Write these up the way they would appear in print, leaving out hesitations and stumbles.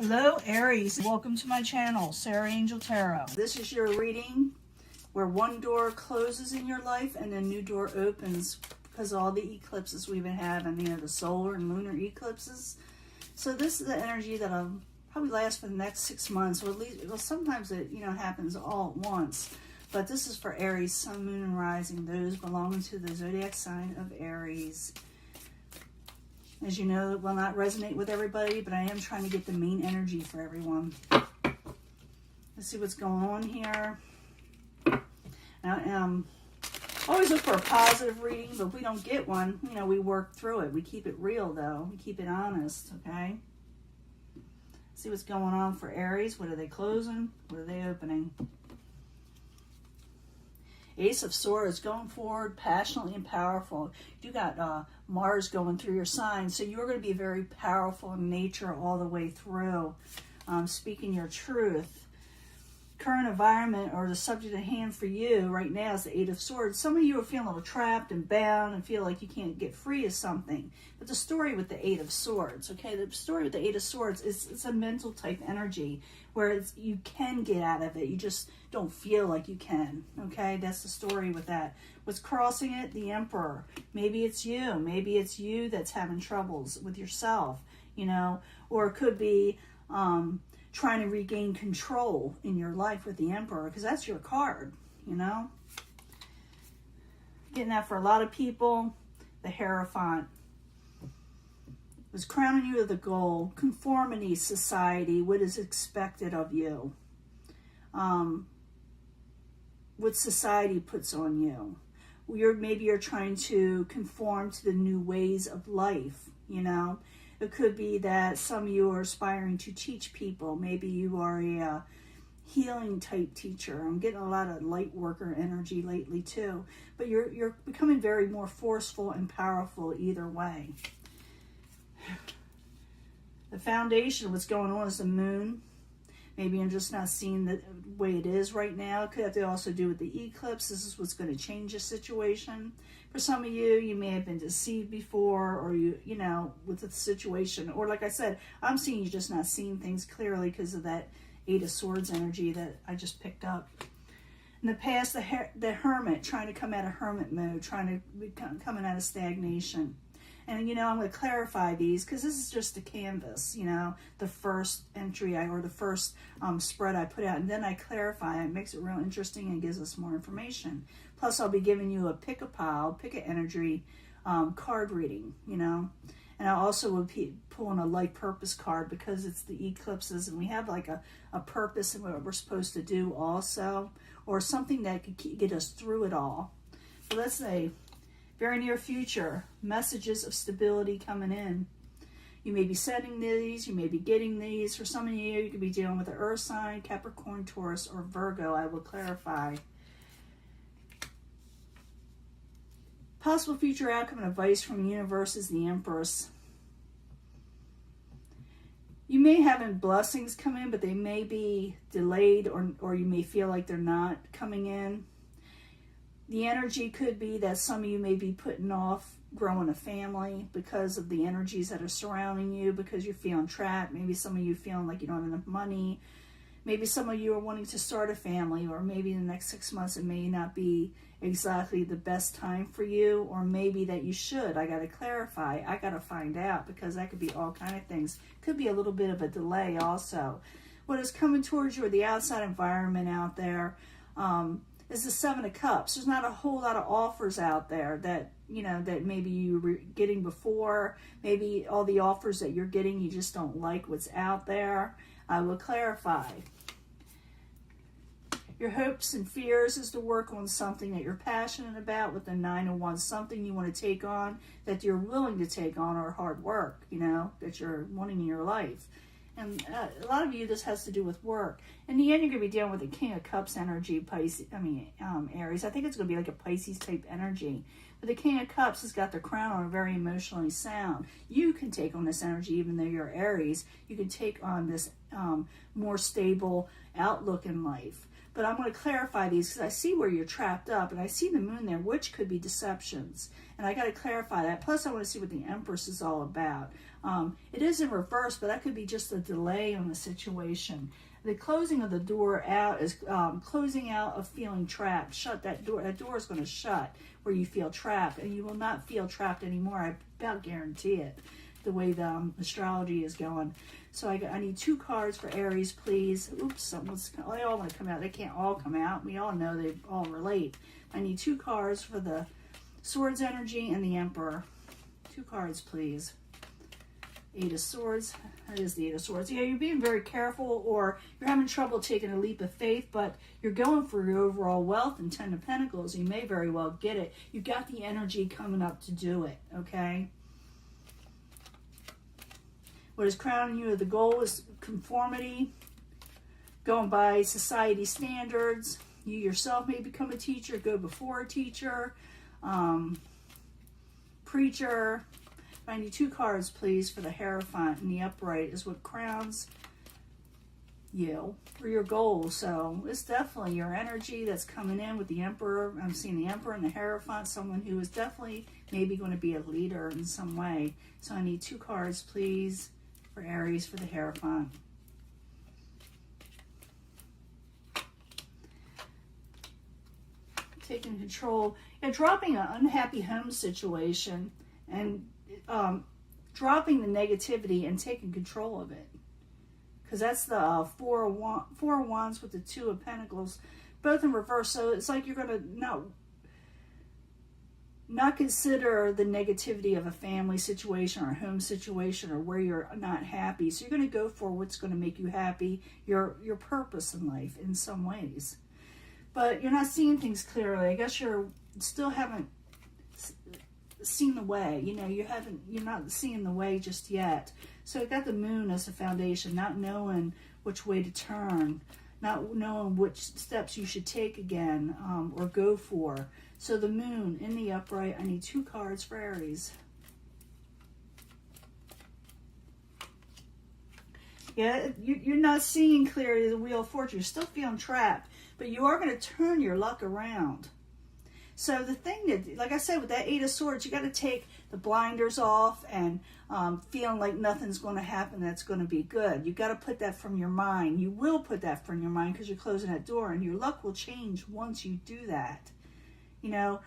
Hello Aries, welcome to my channel, Sarah Angel Tarot. This is your reading where one door closes in your life and a new door opens because of all the eclipses we've been having, the solar and lunar eclipses. So this is the energy that'll probably last for the next 6 months, or at least, well, sometimes it happens all at once. But this is for Aries, Sun, Moon, and Rising, those belonging to the zodiac sign of Aries. As you know, it will not resonate with everybody, but I am trying to get the main energy for everyone. Let's see what's going on here. Now, always look for a positive reading, but if we don't get one, we work through it. We keep it real, though. We keep it honest, okay? See what's going on for Aries. What are they closing? What are they opening? Ace of Swords, going forward, passionately and powerful. You got Mars going through your sign, so you're going to be very powerful in nature all the way through, speaking your truth. Current environment, or the subject at hand for you right now, is the Eight of Swords. Some of you are feeling a little trapped and bound and feel like you can't get free of something. But the story with the Eight of Swords, okay, the story with the Eight of Swords is it's a mental type energy where you can get out of it. You just don't feel like you can, okay? That's the story with that. What's crossing it? The Emperor. Maybe it's you. Maybe it's you that's having troubles with yourself, or it could be trying to regain control in your life with the Emperor, because that's your card, Getting that for a lot of people. The Hierophant was crowning you with the goal. Conformity, society, what is expected of you. What society puts on you. Maybe you're trying to conform to the new ways of life, It could be that some of you are aspiring to teach people. Maybe you are a healing type teacher. I'm getting a lot of light worker energy lately too. But you're becoming very more forceful and powerful either way. The foundation, what's going on, is the Moon. Maybe I'm just not seeing the way it is right now. It could have to also do with the eclipse. This is what's going to change the situation. For some of you, you may have been deceived before, or with the situation. Or like I said, I'm seeing you just not seeing things clearly because of that Eight of Swords energy that I just picked up. In the past, the Hermit, trying to come out of hermit mode, coming out of stagnation. And, I'm going to clarify these because this is just a canvas, the first entry or the first spread I put out. And then I clarify. It makes it real interesting and gives us more information. Plus, I'll be giving you a pick an energy card reading, And I also will be pulling a life purpose card because it's the eclipses. And we have like a purpose in what we're supposed to do also. Or something that could get us through it all. So let's say, very near future, messages of stability coming in. You may be sending these, you may be getting these. For some of you, you could be dealing with the Earth sign, Capricorn, Taurus, or Virgo. I will clarify. Possible future outcome and advice from the universe is the Empress. You may have blessings come in, but they may be delayed, or you may feel like they're not coming in. The energy could be that some of you may be putting off growing a family because of the energies that are surrounding you, because you're feeling trapped. Maybe some of you feeling like you don't have enough money. Maybe some of you are wanting to start a family, or maybe in the next 6 months it may not be exactly the best time for you, or maybe that you should. I got to clarify. I got to find out, because that could be all kind of things. Could be a little bit of a delay also. What is coming towards you, or the outside environment out there, is the Seven of Cups. There's not a whole lot of offers out there that, that maybe you were getting before. Maybe all the offers that you're getting, you just don't like what's out there. I will clarify. Your hopes and fears is to work on something that you're passionate about with the Nine of Wands, something you want to take on, that you're willing to take on, or hard work, that you're wanting in your life. And a lot of you, this has to do with work. In the end, you're going to be dealing with the King of Cups energy, Aries. I think it's going to be like a Pisces type energy. But the King of Cups has got the crown on, very emotionally sound. You can take on this energy, even though you're Aries. You can take on this more stable outlook in life. But I'm going to clarify these because I see where you're trapped up, and I see the moon there, which could be deceptions. And I got to clarify that. Plus, I want to see what the Empress is all about. It is in reverse, but that could be just a delay on the situation. The closing of the door out is closing out of feeling trapped. Shut that door. That door is going to shut where you feel trapped, and you will not feel trapped anymore. I about guarantee it, the way the astrology is going. So I need 2 cards for Aries, please. Oops, they all want to come out. They can't all come out. We all know they all relate. I need 2 cards for the Swords energy and the Emperor. 2 cards, please. 8 of Swords. That is the 8 of Swords. Yeah, you're being very careful, or you're having trouble taking a leap of faith, but you're going for your overall wealth. And 10 of Pentacles, you may very well get it. You got the energy coming up to do it, okay? What is crowning you? The goal is conformity, going by society standards. You yourself may become a teacher, go before a teacher, preacher. I need 2 cards, please, for the Hierophant, and the upright is what crowns you for your goals. So it's definitely your energy that's coming in with the Emperor. I'm seeing the Emperor and the Hierophant, someone who is definitely maybe going to be a leader in some way. So I need 2 cards, please, for Aries for the Hierophant. Taking control. Yeah, dropping an unhappy home situation and dropping the negativity and taking control of it. Because that's the Four of Wands with the 2 of Pentacles, both in reverse. So it's like you're going to not consider the negativity of a family situation or a home situation or where you're not happy. So you're going to go for what's going to make you happy, your purpose in life in some ways. But you're not seeing things clearly. I guess you still haven't seen the way. You know, you're not seeing the way just yet. So I got the moon as a foundation, not knowing which way to turn, not knowing which steps you should take again or go for. So the moon in the upright, I need 2 cards for Aries. Yeah, you're not seeing clearly the Wheel of Fortune. You're still feeling trapped, but you are going to turn your luck around. So the thing that, like I said, with that 8 of Swords, you got to take the blinders off and feeling like nothing's going to happen that's going to be good. You got to put that from your mind. You will put that from your mind because you're closing that door, and your luck will change once you do that. You know,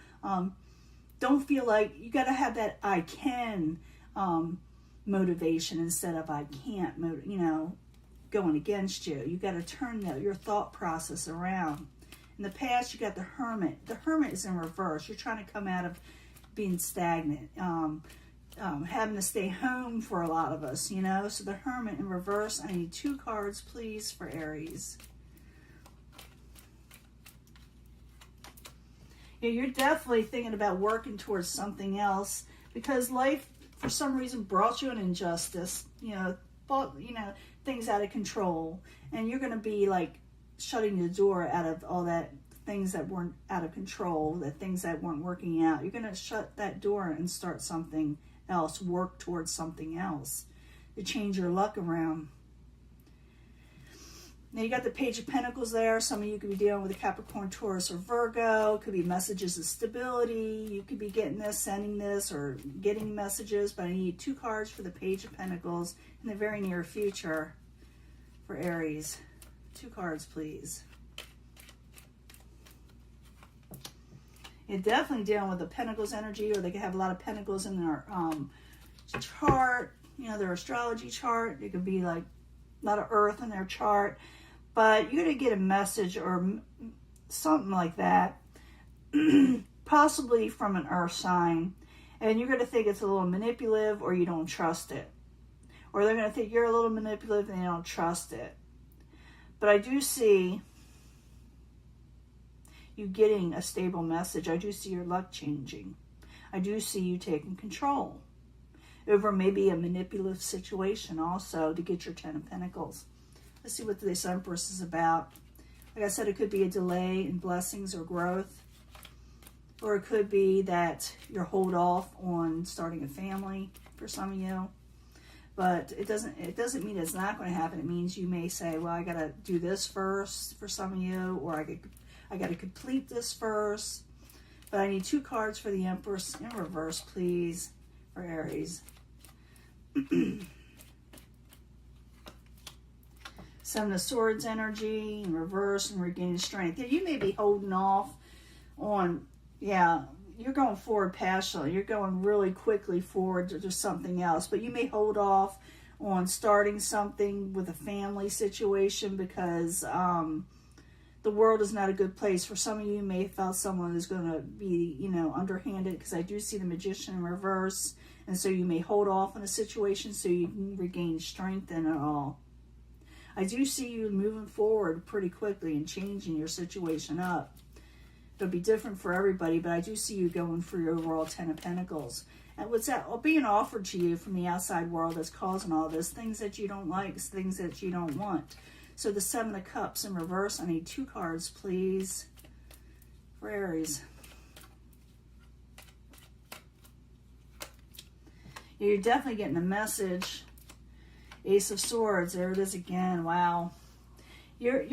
don't feel like you got to have that I can motivation instead of I can't, you know, going against you. You got to turn your thought process around. In the past, you got the Hermit. The Hermit is in reverse. You're trying to come out of being stagnant, having to stay home for a lot of us, you know. So the Hermit in reverse. I need 2 cards, please, for Aries. Yeah, you're definitely thinking about working towards something else because life, for some reason, brought you an injustice. You know, things out of control, and you're going to be like shutting the door out of all that things that weren't out of control, the things that weren't working out. You're going to shut that door and start something else, work towards something else to change your luck around. Now you got the Page of Pentacles there. Some of you could be dealing with a Capricorn, Taurus, or Virgo. Could be messages of stability. You could be getting this, sending this, or getting messages. But I need 2 cards for the Page of Pentacles in the very near future for Aries. 2 cards, please. You're definitely dealing with the Pentacles energy, or they could have a lot of Pentacles in their chart, you know, their astrology chart. It could be like a lot of Earth in their chart. But you're going to get a message or something like that, possibly from an Earth sign. And you're going to think it's a little manipulative, or you don't trust it. Or they're going to think you're a little manipulative and they don't trust it. But I do see you getting a stable message. I do see your luck changing. I do see you taking control over maybe a manipulative situation also to get your 10 of Pentacles. Let's see what this Empress is about. Like I said, it could be a delay in blessings or growth. Or it could be that you're hold off on starting a family for some of you. But it doesn't mean it's not going to happen. It means you may say, well, I got to do this first for some of you, or I got to complete this first. But I need 2 cards for the Empress in reverse, please, for Aries. Seven of Swords energy in reverse and regaining strength. Yeah, you may be holding off on, yeah, you're going forward passionately. You're going really quickly forward to something else. But you may hold off on starting something with a family situation because the world is not a good place. For some of you, you may have felt someone is going to be, you know, underhanded, because I do see the Magician in reverse. And so you may hold off on a situation so you can regain strength in it all. I do see you moving forward pretty quickly and changing your situation up. It'll be different for everybody, but I do see you going for your overall 10 of Pentacles. And what's that being offered to you from the outside world that's causing all this? Things that you don't like, things that you don't want. So the 7 of Cups in reverse. I need 2 cards, please, for Aries. You're definitely getting a message. Ace of Swords. There it is again. Wow. You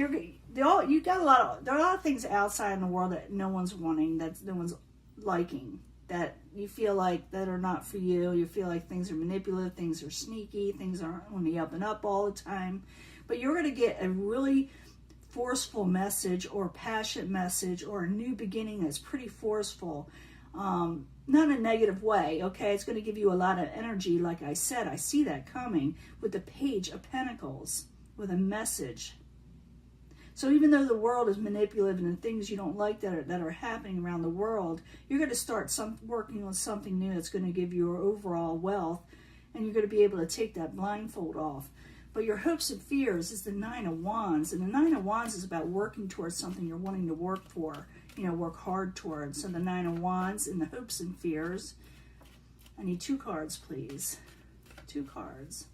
got a lot of things outside in the world that no one's wanting, that no one's liking, that you feel like that are not for you. You feel like things are manipulative, things are sneaky, things aren't on the up and up all the time. But you're going to get a really forceful message or passionate message or a new beginning that's pretty forceful. Not in a negative way, okay? It's going to give you a lot of energy. Like I said, I see that coming with the Page of Pentacles, with a message. So even though the world is manipulative and the things you don't like that are happening around the world, you're going to start working on something new that's going to give you your overall wealth, and you're going to be able to take that blindfold off. But your hopes and fears is the 9 of Wands, and the 9 of Wands is about working towards something you're wanting to work for, you know, work hard towards. So the 9 of Wands and the hopes and fears. I need 2 cards, please. 2 cards.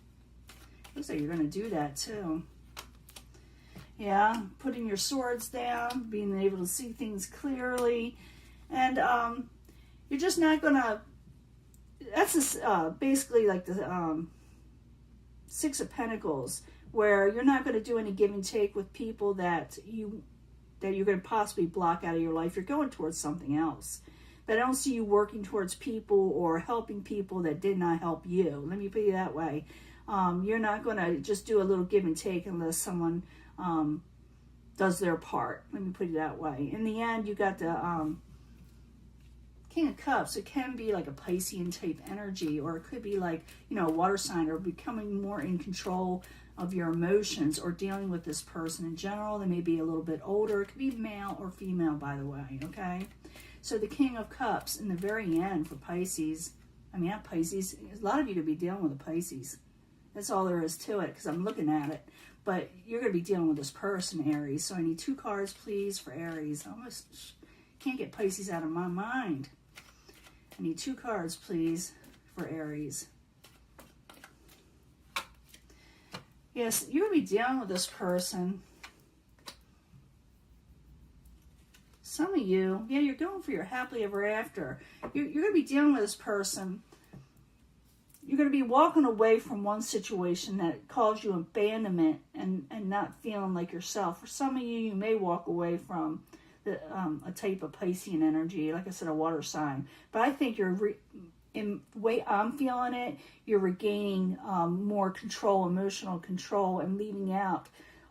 Looks like you're going to do that too. Yeah, putting your swords down, being able to see things clearly, and you're just not going to, that's basically like the 6 of Pentacles, where you're not going to do any give and take with people that you're going to possibly block out of your life. You're going towards something else. But I don't see you working towards people or helping people that did not help you. Let me put it that way. You're not going to just do a little give and take unless someone does their part. Let me put it that way. In the end, you got the King of Cups. It can be like a Piscean type energy, or it could be like, you know, a water sign, or becoming more in control of your emotions, or dealing with this person in general. They may be a little bit older. It could be male or female, by the way, okay? So the King of Cups in the very end for Pisces, I mean, not Pisces, a lot of you could be dealing with a Pisces. That's all there is to it, because I'm looking at it. But you're going to be dealing with this person, Aries. So I need 2 cards, please, for Aries. I almost can't get Pisces out of my mind. I need 2 cards, please, for Aries. Yes, you're going to be dealing with this person. Some of you, yeah, you're going for your happily ever after. You're going to be dealing with this person. You're going to be walking away from one situation that caused you abandonment and not feeling like yourself. For some of you, you may walk away from a type of Piscean energy, like I said, a water sign. But I think in the way I'm feeling it, you're regaining more control, emotional control, and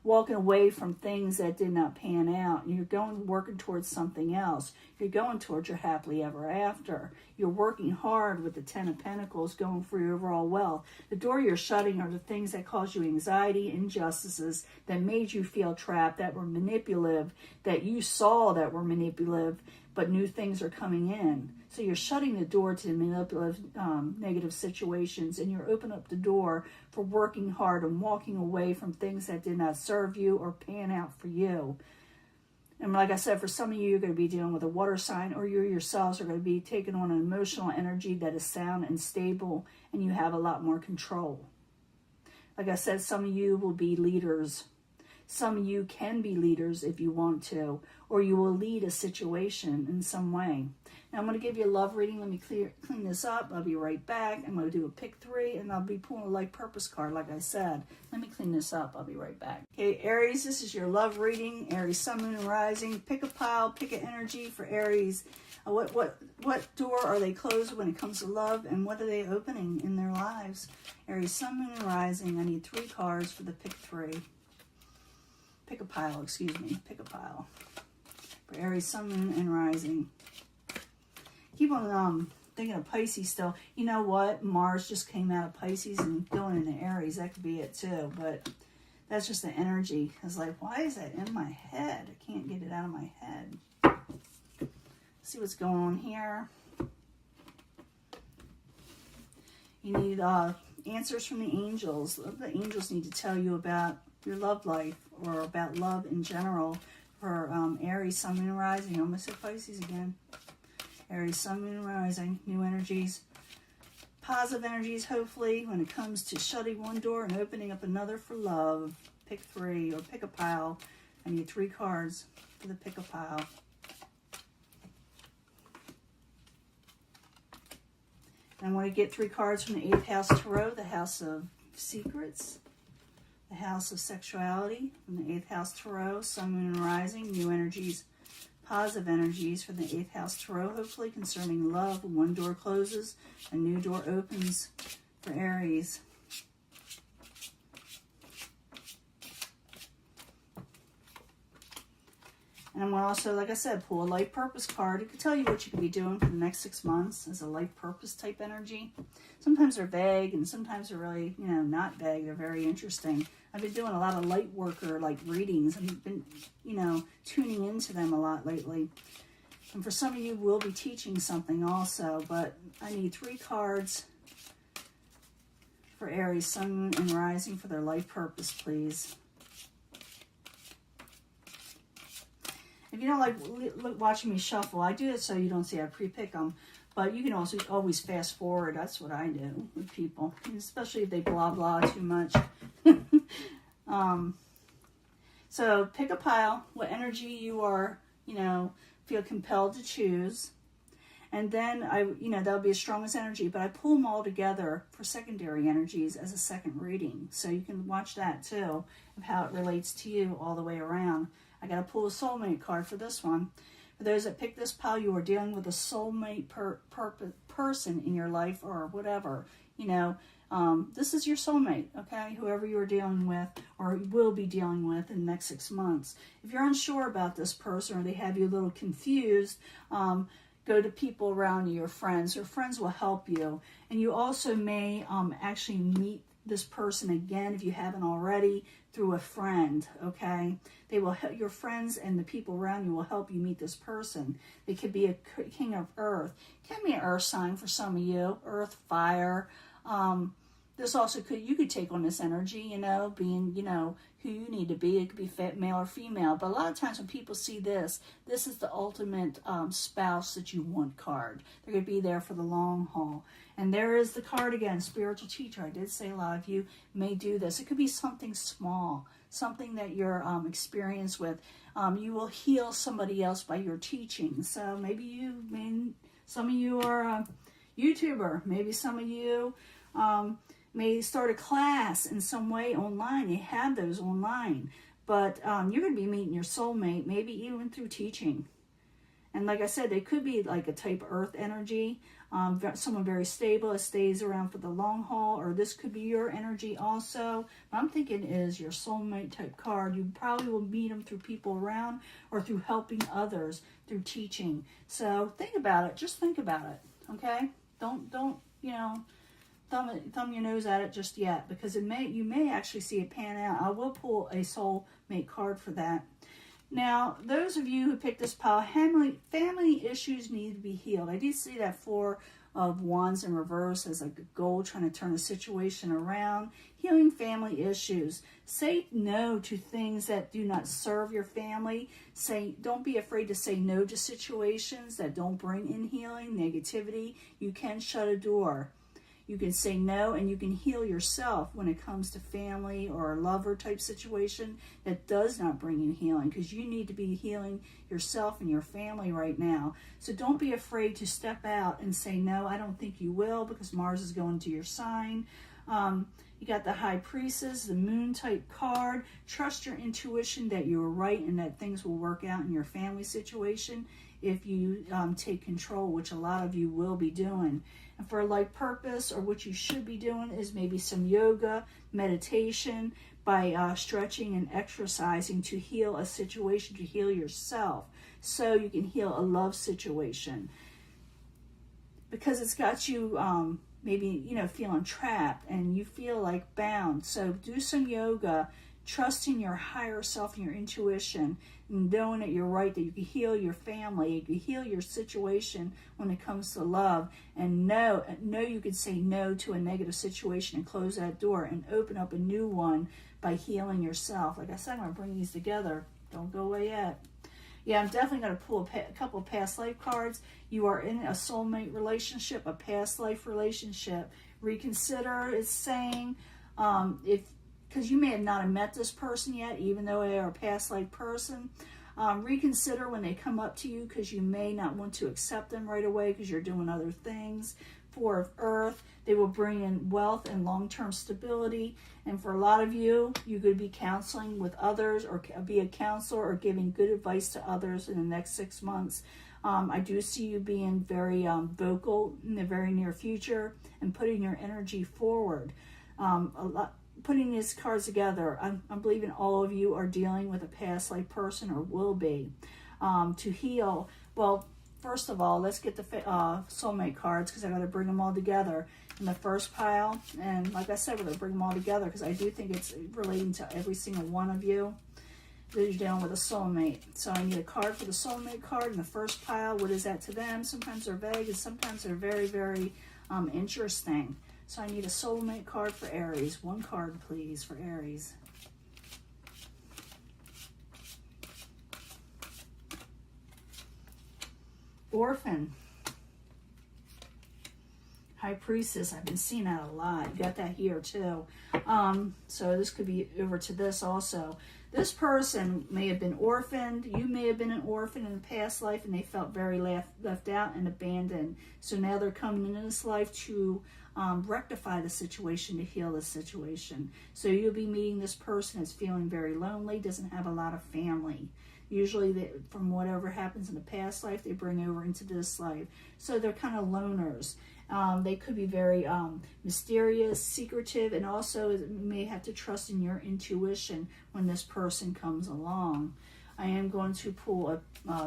walking away from things that did not pan out. And you're working towards something else. You're going towards your happily ever after. You're working hard with the 10 of Pentacles, going for your overall wealth. The door you're shutting are the things that cause you anxiety, injustices, that made you feel trapped, that were manipulative, that you saw that were manipulative, but new things are coming in. So you're shutting the door to manipulative, negative situations, and you're opening up the door for working hard and walking away from things that did not serve you or pan out for you. And like I said, for some of you, you're going to be dealing with a water sign, or you yourselves are going to be taking on an emotional energy that is sound and stable, and you have a lot more control. Like I said, some of you will be leaders. Some of you can be leaders if you want to, or you will lead a situation in some way. And I'm going to give you a love reading. Let me clean this up. I'll be right back. I'm going to do a pick 3, and I'll be pulling a life purpose card, like I said. Let me clean this up. I'll be right back. Okay, Aries, this is your love reading. Aries, Sun, Moon, and Rising. Pick a pile, pick an energy for Aries. What door are they closed when it comes to love, and what are they opening in their lives? Aries, Sun, Moon, and Rising. I need 3 cards for the pick 3. Pick a pile, excuse me. Pick a pile. For Aries, Sun, Moon, and Rising. Keep on thinking of Pisces still. You know what? Mars just came out of Pisces and going into Aries. That could be it too. But that's just the energy. It's like, why is that in my head? I can't get it out of my head. See what's going on here. You need answers from the angels. The angels need to tell you about your love life or about love in general for Aries, Sun, Moon, and Rising. I almost said Pisces again. Aries, Sun, Moon, and Rising. New energies. Positive energies, hopefully, when it comes to shutting one door and opening up another for love. Pick 3 or pick a pile. I need 3 cards for the pick a pile. And I want to get 3 cards from the 8th house Tarot, the house of secrets, the house of sexuality, from the 8th house Tarot, Sun, Moon, and Rising. New energies, positive energies for the 8th house Tarot, hopefully concerning love. When one door closes, a new door opens for Aries. And I'm going to also, like I said, pull a life purpose card. It can tell you what you can be doing for the next 6 months as a life purpose type energy. Sometimes they're vague, and sometimes they're really, not vague. They're very interesting. I've been doing a lot of light worker, like readings, and been, tuning into them a lot lately. And for some of you, we'll be teaching something also, but I need 3 cards for Aries, Sun, Moon, and Rising for their life purpose, please. If you don't like watching me shuffle, I do it so you don't see I pre-pick them. But you can also always fast forward. That's what I do with people, especially if they blah blah too much. So pick a pile, what energy you are, feel compelled to choose. And then that'll be as strong as energy, but I pull them all together for secondary energies as a second reading. So you can watch that too, of how it relates to you all the way around. I got to pull a soulmate card for this one. For those that pick this pile, you are dealing with a soulmate person in your life or whatever. This is your soulmate, okay? Whoever you're dealing with or will be dealing with in the next 6 months. If you're unsure about this person or they have you a little confused, go to people around you, your friends. Your friends will help you. And you also may actually meet this person again, if you haven't already, through a friend, okay? They will help, your friends and the people around you will help you meet this person. They could be a king of earth. It can be an earth sign for some of you, earth, fire. This also you could take on this energy, being, who you need to be. It could be male or female. But a lot of times when people see this is the ultimate spouse that you want card. They're going to be there for the long haul. And there is the card again, spiritual teacher. I did say a lot of you may do this. It could be something small, something that you're experienced with. You will heal somebody else by your teaching. So maybe some of you are a YouTuber. Maybe some of you may start a class in some way online. They have those online. But you're going to be meeting your soulmate, maybe even through teaching. And like I said, they could be like a type earth energy. Someone very stable, that stays around for the long haul. Or this could be your energy also. But I'm thinking is your soulmate type card. You probably will meet them through people around or through helping others, through teaching. So think about it. Just think about it. Okay? Don't thumb your nose at it just yet, because you may actually see it pan out. I will pull a soulmate card for that. Now, those of you who picked this pile, family issues need to be healed. I did see that 4 of Wands in reverse as like a goal, trying to turn a situation around. Healing family issues. Say no to things that do not serve your family. Don't be afraid to say no to situations that don't bring in healing, negativity. You can shut a door. You can say no, and you can heal yourself when it comes to family or a lover type situation that does not bring in healing, because you need to be healing yourself and your family right now. So don't be afraid to step out and say no. I don't think you will, because Mars is going to your sign. You got the High Priestess, the Moon type card. Trust your intuition that you are right and that things will work out in your family situation if you take control, which a lot of you will be doing. And for a life purpose, or what you should be doing, is maybe some yoga, meditation, by stretching and exercising to heal a situation, to heal yourself, so you can heal a love situation. Because it's got you maybe, feeling trapped and you feel like bound. So do some yoga, trusting your higher self and your intuition, and knowing that you're right, that you can heal your family, you can heal your situation when it comes to love, and know you can say no to a negative situation and close that door and open up a new one by healing yourself. Like I said, I'm going to bring these together. Don't go away yet. Yeah, I'm definitely going to pull a couple of past life cards. You are in a soulmate relationship, a past life relationship. Reconsider is saying, because you may have not met this person yet, even though they are a past life person. Reconsider when they come up to you, because you may not want to accept them right away because you're doing other things. Four of Earth, they will bring in wealth and long-term stability. And for a lot of you, you could be counseling with others, or be a counselor, or giving good advice to others in the next 6 months. I do see you being very vocal in the very near future and putting your energy forward. Putting these cards together, I'm believing all of you are dealing with a past life person, or will be, to heal. Well, first of all, let's get the soulmate cards, because I got to bring them all together in the first pile. And like I said, we're going to bring them all together because I do think it's relating to every single one of you that you're dealing with a soulmate. So I need a card for the soulmate card in the first pile. What is that to them? Sometimes they're vague, and sometimes they're very, very interesting. So I need a soulmate card for Aries. One card, please, for Aries. Orphan. High Priestess. I've been seeing that a lot. You got that here too. So this could be over to this also. This person may have been orphaned. You may have been an orphan in a past life, and they felt very left out and abandoned. So now they're coming into this life to rectify the situation, to heal the situation. So you'll be meeting this person that's feeling very lonely, doesn't have a lot of family. Usually, from whatever happens in the past life, they bring over into this life. So they're kind of loners. They could be very mysterious, secretive, and also you may have to trust in your intuition when this person comes along. I am going to pull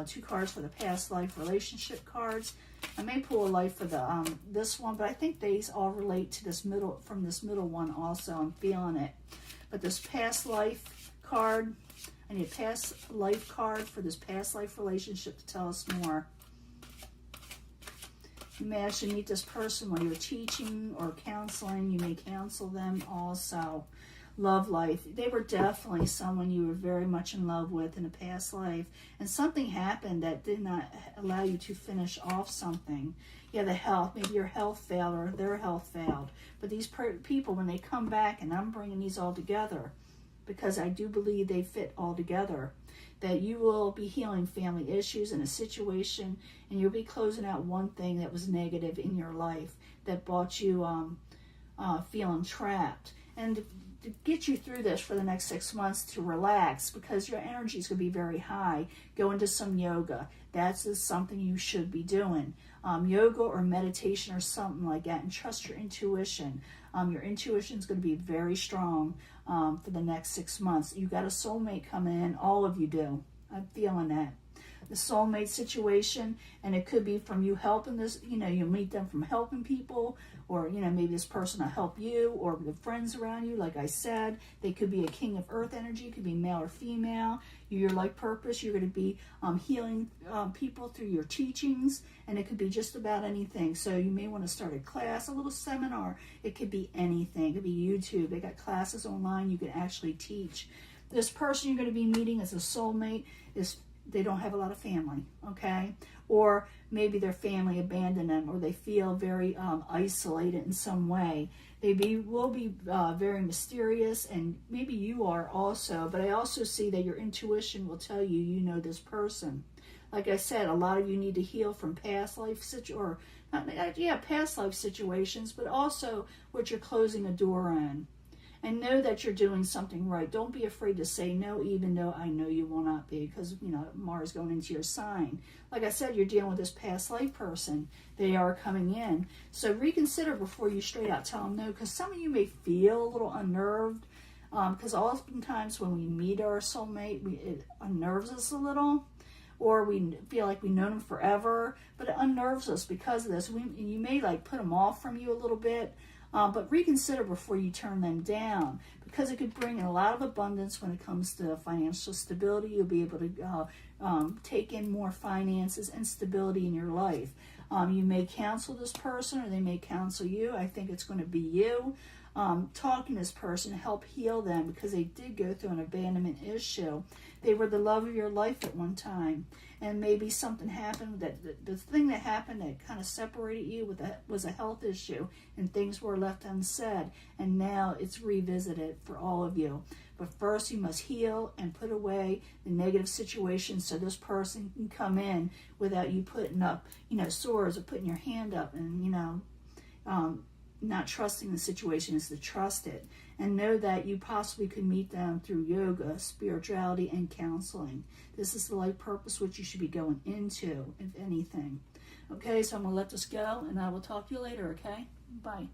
two cards for the past life relationship cards. I may pull a life for the this one, but I think these all relate to this middle one also. I'm feeling it. But this past life card, I need a past life card for this past life relationship to tell us more. You may actually meet this person while you're teaching or counseling. You may counsel them also. Love life. They were definitely someone you were very much in love with in a past life. And something happened that did not allow you to finish off something. Yeah, the health. Maybe your health failed or their health failed. But these people, when they come back, and I'm bringing these all together, because I do believe they fit all together, that you will be healing family issues in a situation, and you'll be closing out one thing that was negative in your life that brought you feeling trapped. And to get you through this for the next 6 months, to relax, because your energy is going to be very high, go into some yoga. That's something you should be doing. Yoga or meditation or something like that, and trust your intuition. Your intuition is going to be very strong for the next 6 months. You got a soulmate coming in. All of you do. I'm feeling that. The soulmate situation, and it could be from you helping this, you meet them from helping people, or, maybe this person will help you, or the friends around you, like I said. They could be a king of earth energy, could be male or female. Your life purpose, you're going to be healing people through your teachings, and it could be just about anything. So you may want to start a class, a little seminar. It could be anything. It could be YouTube. They got classes online you can actually teach. This person you're going to be meeting as a soulmate is they don't have a lot of family, okay? Or maybe their family abandoned them, or they feel very isolated in some way. They will be very mysterious, and maybe you are also, but I also see that your intuition will tell you, you know this person. Like I said, a lot of you need to heal from past life past life situations, but also what you're closing a door on. And know that you're doing something right. Don't be afraid to say no, even though I know you will not be, because, you know, Mars going into your sign. Like I said, you're dealing with this past life person. They are coming in. So reconsider before you straight out tell them no, because some of you may feel a little unnerved, because oftentimes when we meet our soulmate, it unnerves us a little, or we feel like we've known them forever, but it unnerves us because of this. You may like put them off from you a little bit, but reconsider before you turn them down, because it could bring in a lot of abundance when it comes to financial stability. You'll be able to take in more finances and stability in your life. You may counsel this person, or they may counsel you. I think it's going to be you. Talking to this person to help heal them, because they did go through an abandonment issue. They were the love of your life at one time, and maybe something happened that the thing that happened that kind of separated you was a health issue, and things were left unsaid, and now it's revisited for all of you. But first you must heal and put away the negative situations, so this person can come in without you putting up, you know, swords, or putting your hand up and, you know, not trusting the situation is to trust it. And know that you possibly could meet them through yoga, spirituality, and counseling. This is the life purpose which you should be going into, if anything. Okay, so I'm going to let this go, and I will talk to you later, okay? Bye.